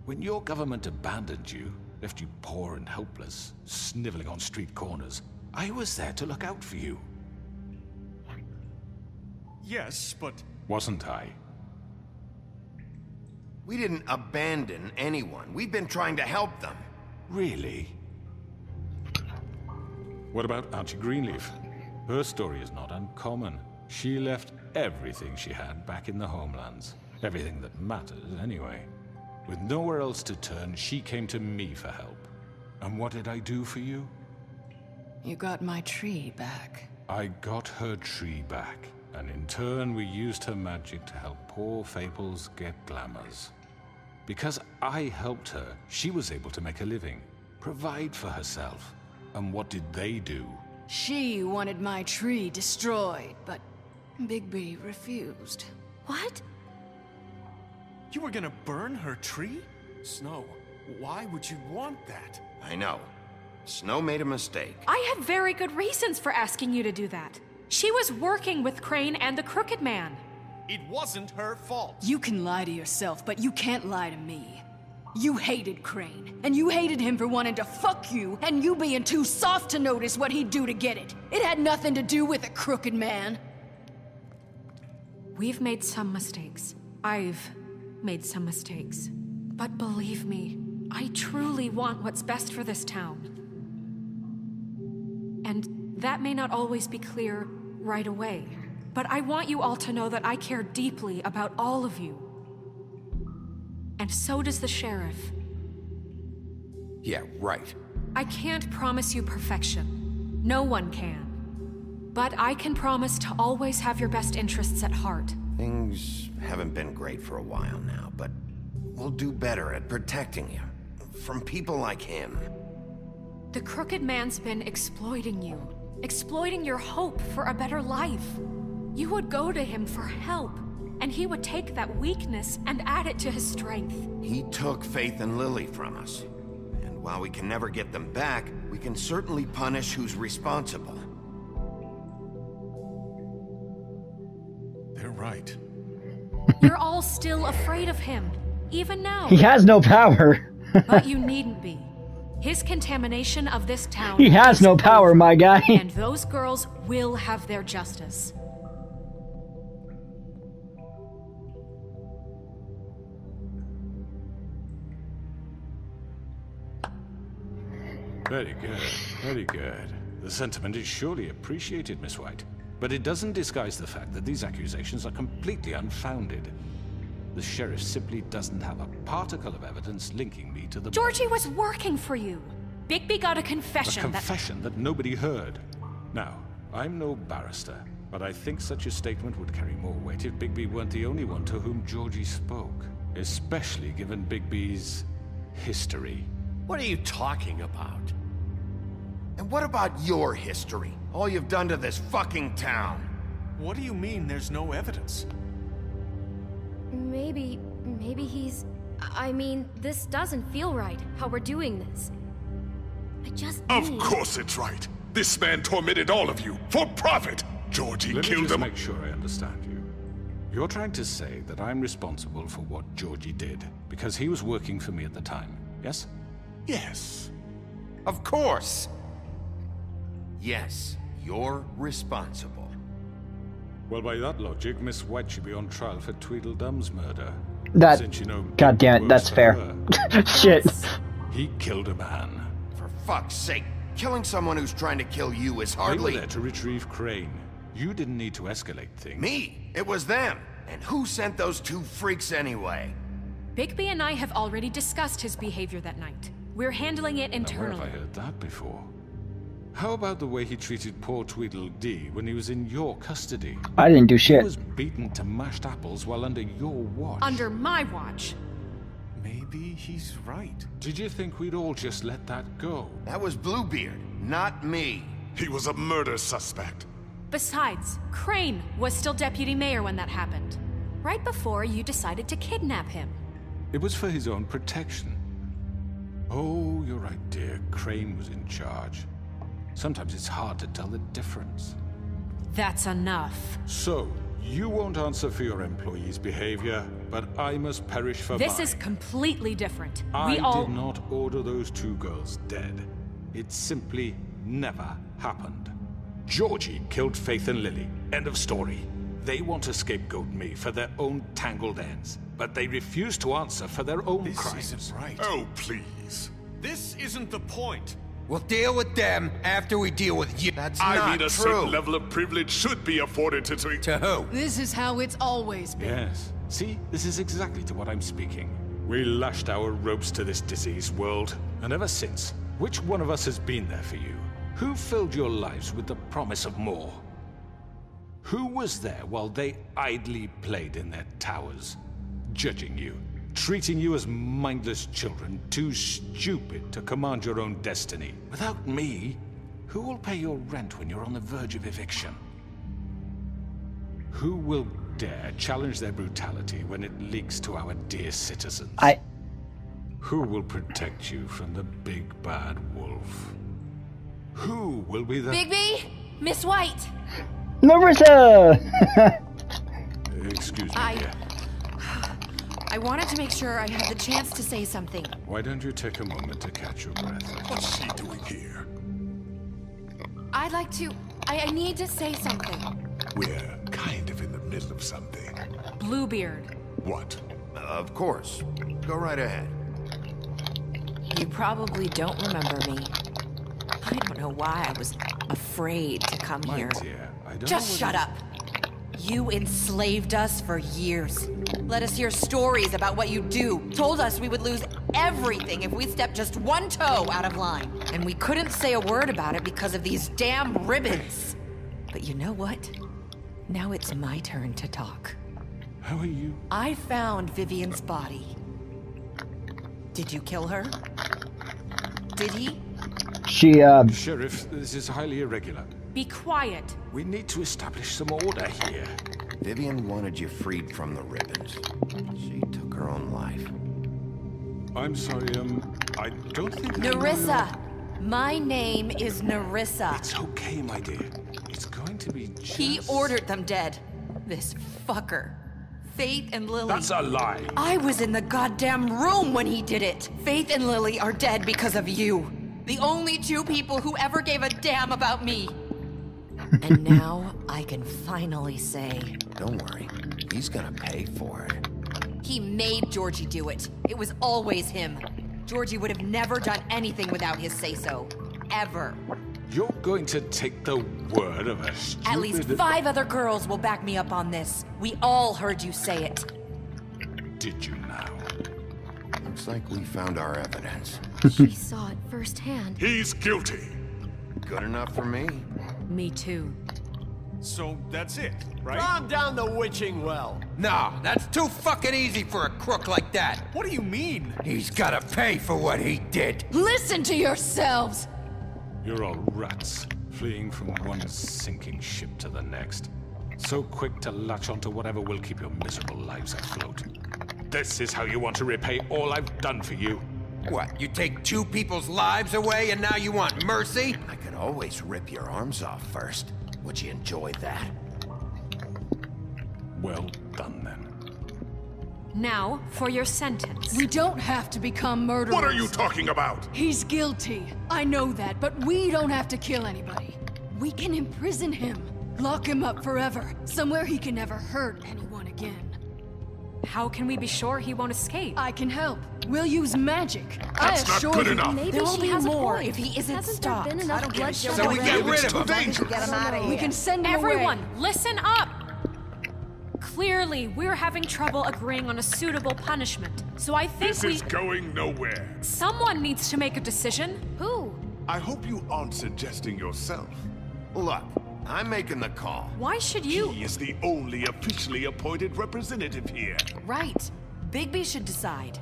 Speaker 7: When your government abandoned you, left you poor and helpless, sniveling on street corners, I was there to look out for you.
Speaker 11: Yes, but...
Speaker 7: Wasn't I?
Speaker 3: We didn't abandon anyone. We've been trying to help them.
Speaker 7: Really? What about Archie Greenleaf? Her story is not uncommon. She left everything she had back in the homelands. Everything that matters, anyway. With nowhere else to turn, she came to me for help. And what did I do for you?
Speaker 16: You got my tree back.
Speaker 7: I got her tree back, and in turn we used her magic to help poor Fables get glamours. Because I helped her, she was able to make a living, provide for herself. And what did they do?
Speaker 16: She wanted my tree destroyed, but Bigby refused.
Speaker 2: What?
Speaker 11: You were gonna burn her tree? Snow, why would you want that?
Speaker 3: I know. Snow made a mistake.
Speaker 2: I had very good reasons for asking you to do that. She was working with Crane and the Crooked Man.
Speaker 11: It wasn't her fault.
Speaker 16: You can lie to yourself, but you can't lie to me. You hated Crane, and you hated him for wanting to fuck you, and you being too soft to notice what he'd do to get it. It had nothing to do with a Crooked Man.
Speaker 2: We've made some mistakes. I've made some mistakes. But believe me, I truly want what's best for this town. And that may not always be clear right away, but I want you all to know that I care deeply about all of you. And so does the sheriff.
Speaker 3: Yeah, right.
Speaker 2: I can't promise you perfection. No one can. But I can promise to always have your best interests at heart.
Speaker 3: Things haven't been great for a while now, but we'll do better at protecting you. From people like him.
Speaker 2: The Crooked Man's been exploiting you. Exploiting your hope for a better life. You would go to him for help, and he would take that weakness and add it to his strength.
Speaker 3: He took Faith and Lily from us. And while we can never get them back, we can certainly punish who's responsible.
Speaker 11: They're right.
Speaker 2: You're all still afraid of him, even now.
Speaker 1: He has no power.
Speaker 2: But you needn't be. His contamination of this town...
Speaker 1: He has no power, my guy.
Speaker 2: And those girls will have their justice.
Speaker 7: Very good, very good. The sentiment is surely appreciated, Miss White. But it doesn't disguise the fact that these accusations are completely unfounded. The sheriff simply doesn't have a particle of evidence linking me to the...
Speaker 2: Georgie was working for you. Bigby got a confession.
Speaker 7: A confession that nobody heard. Now, I'm no barrister, but I think such a statement would carry more weight if Bigby weren't the only one to whom Georgie spoke. Especially given Bigby's history.
Speaker 11: What are you talking about?
Speaker 3: And what about your history? All you've done to this fucking town.
Speaker 11: What do you mean there's no evidence?
Speaker 17: Maybe he's... I mean, this doesn't feel right, how we're doing this. I just
Speaker 14: Of course it's right. This man tormented all of you, for profit! Georgie killed
Speaker 7: Let
Speaker 14: them.
Speaker 7: me just make sure I understand you. You're trying to say that I'm responsible for what Georgie did, because he was working for me at the time, yes?
Speaker 14: Yes.
Speaker 3: Of course! Yes, you're responsible.
Speaker 7: Well, by that logic, Miss White should be on trial for Tweedledum's murder.
Speaker 1: That...
Speaker 7: Since, you know,
Speaker 1: God damn it, that's fair. Shit.
Speaker 7: He killed a man.
Speaker 3: For fuck's sake, killing someone who's trying to kill you is hardly...
Speaker 7: They were there to retrieve Crane. You didn't need to escalate things.
Speaker 3: Me? It was them. And who sent those two freaks anyway?
Speaker 2: Bigby and I have already discussed his behavior that night. We're handling it internally.
Speaker 7: Now, where have I heard that before? How about the way he treated poor Tweedledee when he was in your custody?
Speaker 1: I didn't do shit.
Speaker 7: He was beaten to mashed apples while under your watch.
Speaker 2: Under my watch.
Speaker 11: Maybe he's right.
Speaker 7: Did you think we'd all just let that go?
Speaker 3: That was Bluebeard, not me.
Speaker 14: He was a murder suspect.
Speaker 2: Besides, Crane was still deputy mayor when that happened. Right before you decided to kidnap him.
Speaker 7: It was for his own protection. Oh, you're right, dear. Crane was in charge. Sometimes it's hard to tell the difference.
Speaker 2: That's enough.
Speaker 7: So, you won't answer for your employees' behavior, but I must perish for mine.
Speaker 2: This is completely different.
Speaker 7: I did not order those two girls dead. It simply never happened. Georgie killed Faith and Lily. End of story. They want to scapegoat me for their own tangled ends, but they refuse to answer for their own crimes.
Speaker 11: This isn't right.
Speaker 14: Oh, please.
Speaker 11: This isn't the point.
Speaker 13: We'll deal with them after we deal with you.
Speaker 3: That's
Speaker 14: I
Speaker 3: not
Speaker 14: mean, a
Speaker 3: true.
Speaker 14: certain level of privilege should be afforded to...
Speaker 13: To who?
Speaker 16: This is how it's always been.
Speaker 7: Yes. See, this is exactly to what I'm speaking. We lashed our ropes to this diseased world, and ever since, which one of us has been there for you? Who filled your lives with the promise of more? Who was there while they idly played in their towers, judging you, treating you as mindless children, too stupid to command your own destiny? Without me, who will pay your rent when you're on the verge of eviction? Who will dare challenge their brutality when it leaks to our dear citizens? Who will protect you from the big bad wolf? Who will be the...
Speaker 17: Bigby! Miss White!
Speaker 1: Nerissa!
Speaker 7: Excuse me, dear.
Speaker 17: I wanted to make sure I had the chance to say something.
Speaker 7: Why don't you take a moment to catch your breath?
Speaker 14: What's she doing here?
Speaker 17: I'd like to... I need to say something.
Speaker 14: We're kind of in the middle of something.
Speaker 2: Bluebeard.
Speaker 14: What?
Speaker 3: Of course. Go right ahead.
Speaker 18: You probably don't remember me. I don't know why I was afraid to come here.
Speaker 7: Dear, I don't
Speaker 18: Just shut up. You enslaved us for years. Let us hear stories about what you do. Told us we would lose everything if we stepped just one toe out of line. And we couldn't say a word about it because of these damn ribbons. But you know what? Now it's my turn to talk.
Speaker 7: How are you?
Speaker 18: I found Vivian's body. Did you kill her? Did he?
Speaker 7: Sheriff, this is highly irregular.
Speaker 2: Be quiet.
Speaker 7: We need to establish some order here.
Speaker 3: Vivian wanted you freed from the ribbons. She took her own life.
Speaker 7: I'm sorry, I don't think...
Speaker 18: Nerissa! My name is Nerissa.
Speaker 7: It's okay, my dear. It's going to be just...
Speaker 18: He ordered them dead. This fucker. Faith and Lily...
Speaker 7: That's a lie.
Speaker 18: I was in the goddamn room when he did it. Faith and Lily are dead because of you. The only two people who ever gave a damn about me. And now I can finally say...
Speaker 3: Don't worry. He's gonna pay for it.
Speaker 18: He made Georgie do it. It was always him. Georgie would have never done anything without his say-so. Ever.
Speaker 7: You're going to take the word of a stupid...
Speaker 18: At least 5 other girls will back me up on this. We all heard you say it.
Speaker 7: Did you now?
Speaker 3: Looks like we found our evidence.
Speaker 17: She saw it firsthand.
Speaker 14: He's guilty.
Speaker 3: Good enough for me.
Speaker 18: Me too.
Speaker 11: So that's it, right?
Speaker 8: Calm down the witching well.
Speaker 13: No, that's too fucking easy for a crook like that.
Speaker 11: What do you mean?
Speaker 13: He's gotta pay for what he did.
Speaker 16: Listen to yourselves!
Speaker 7: You're all rats, fleeing from one sinking ship to the next. So quick to latch onto whatever will keep your miserable lives afloat. This is how you want to repay all I've done for you.
Speaker 13: What, you take 2 people's lives away and now you want mercy?
Speaker 3: I could always rip your arms off first. Would you enjoy that?
Speaker 7: Well done, then.
Speaker 2: Now, for your sentence.
Speaker 16: We don't have to become murderers.
Speaker 14: What are you talking about?
Speaker 16: He's guilty. I know that, but we don't have to kill anybody. We can imprison him. Lock him up forever. Somewhere he can never hurt anyone again.
Speaker 2: How can we be sure he won't escape?
Speaker 16: I can help. We'll use magic.
Speaker 14: That's not good enough.
Speaker 17: Maybe
Speaker 18: There will
Speaker 17: she
Speaker 18: be
Speaker 17: has
Speaker 18: more
Speaker 17: a point.
Speaker 18: if he isn't
Speaker 17: Hasn't
Speaker 18: stopped.
Speaker 17: there been enough bloodshed
Speaker 13: So we get rid of him.
Speaker 14: Dangerous.
Speaker 4: Get him out of here.
Speaker 16: We can send him
Speaker 2: Everyone,
Speaker 16: away.
Speaker 2: listen up! Clearly, we're having trouble agreeing on a suitable punishment. So I think
Speaker 14: This is going nowhere.
Speaker 2: someone needs to make a decision.
Speaker 17: Who?
Speaker 14: I hope you aren't suggesting yourself.
Speaker 3: Look, I'm making the call.
Speaker 2: Why should you?
Speaker 14: He is the only officially appointed representative here.
Speaker 18: Right. Bigby should decide.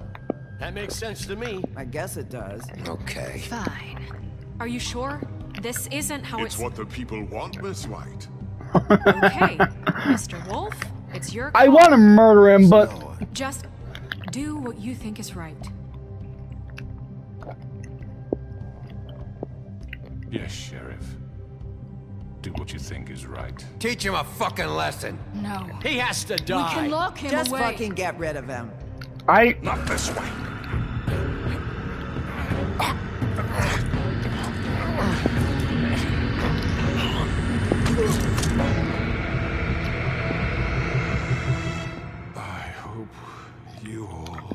Speaker 8: That makes sense to me.
Speaker 4: I guess it does.
Speaker 3: Okay.
Speaker 16: Fine.
Speaker 2: Are you sure? This isn't how
Speaker 14: It's what the people want, Miss White.
Speaker 2: Okay, Mr. Wolf, it's your call.
Speaker 1: I want to murder him, but
Speaker 2: Just do what you think is right.
Speaker 7: Yes, Sheriff. Do what you think is right.
Speaker 13: Teach him a fucking lesson.
Speaker 16: No.
Speaker 8: He has to die.
Speaker 16: We can lock him
Speaker 4: Just
Speaker 16: away.
Speaker 4: fucking get rid of him.
Speaker 14: Not this way.
Speaker 7: I hope you all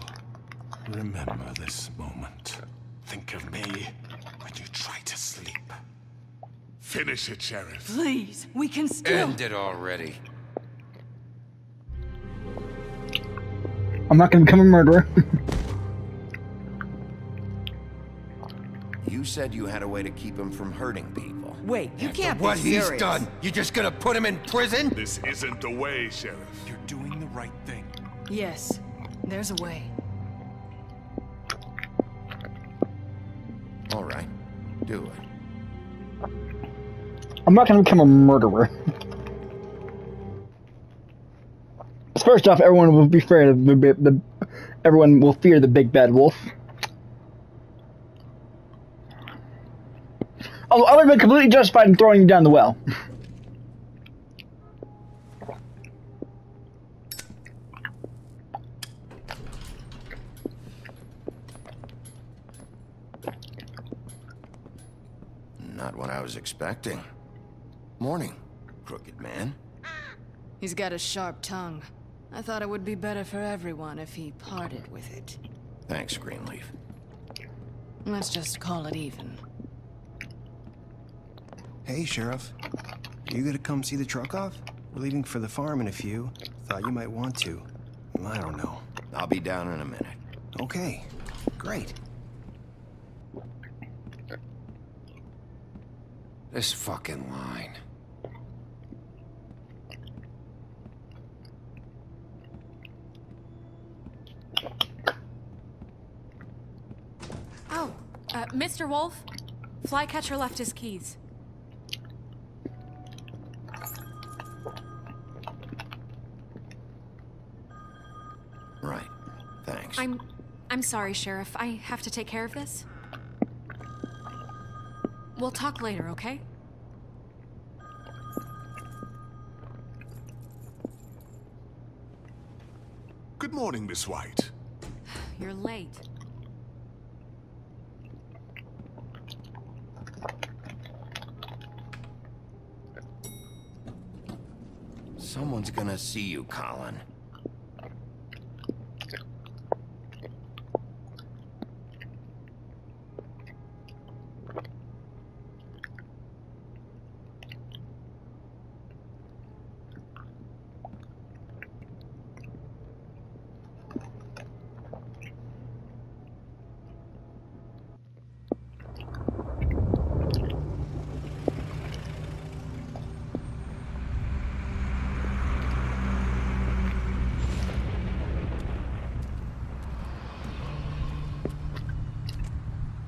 Speaker 7: remember this moment.
Speaker 11: Think of me when you try to sleep.
Speaker 14: Finish it, Sheriff.
Speaker 16: Please, we can still.
Speaker 13: End it already.
Speaker 1: I'm not going to become a murderer.
Speaker 3: You said you had a way to keep him from hurting people.
Speaker 4: Wait, you
Speaker 13: After
Speaker 4: can't
Speaker 13: what
Speaker 4: be
Speaker 13: he's
Speaker 4: serious.
Speaker 13: done, you just gonna put him in prison?
Speaker 14: This isn't the way, Sheriff.
Speaker 11: You're doing the right thing.
Speaker 16: Yes, there's a way.
Speaker 3: All right, do it.
Speaker 1: I'm not going to become a murderer. First off, everyone will be afraid of everyone will fear the big bad wolf. Oh, I would have been completely justified in throwing you down the well.
Speaker 3: Not what I was expecting. Morning, crooked man.
Speaker 16: He's got a sharp tongue. I thought it would be better for everyone if he parted with it.
Speaker 3: Thanks, Greenleaf.
Speaker 16: Let's just call it even.
Speaker 19: Hey, Sheriff. You gonna come see the truck off? We're leaving for the farm in a few. Thought you might want to. I don't know.
Speaker 3: I'll be down in a minute.
Speaker 19: Okay. Great.
Speaker 13: This fucking line.
Speaker 2: Oh, Mr. Wolf, Flycatcher left his keys.
Speaker 3: Right. Thanks.
Speaker 2: I'm sorry, Sheriff. I have to take care of this. We'll talk later, okay?
Speaker 14: Good morning, Miss White.
Speaker 2: You're late.
Speaker 3: Someone's gonna see you, Colin.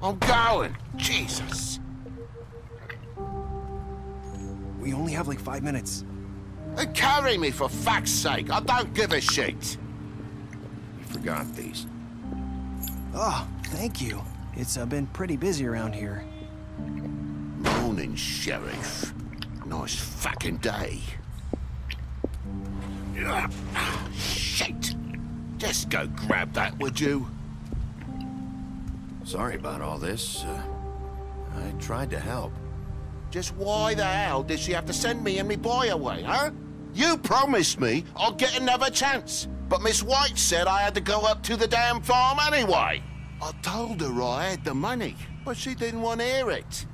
Speaker 3: I'm going. Jesus.
Speaker 19: We only have like 5 minutes.
Speaker 3: Carry me, for fuck's sake. I don't give a shit. You forgot these.
Speaker 19: Oh, thank you. It's been pretty busy around here.
Speaker 3: Morning, Sheriff. Nice fucking day. Shit. Just go grab that, would you?
Speaker 20: Sorry about all this. I tried to help.
Speaker 3: Just why the hell did she have to send me and me boy away, huh? You promised me I'd get another chance, but Miss White said I had to go up to the damn farm anyway. I told her I had the money, but she didn't want to hear it.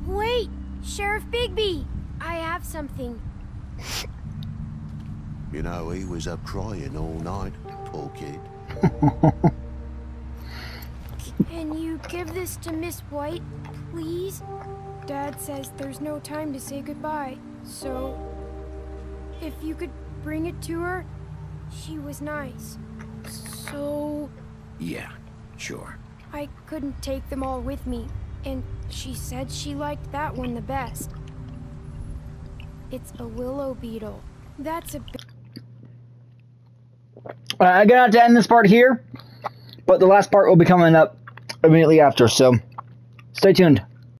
Speaker 21: Wait, Sheriff Bigby, I have something.
Speaker 3: You know, he was up crying all night, poor kid.
Speaker 21: Can you give this to Miss White, please? Dad says there's no time to say goodbye, so if you could bring it to her, she was nice. So...
Speaker 20: Yeah, sure.
Speaker 21: I couldn't take them all with me, and she said she liked that one the best. It's a willow beetle. That's a...
Speaker 1: I'm gonna have to end this part here, but the last part will be coming up immediately after, so stay tuned.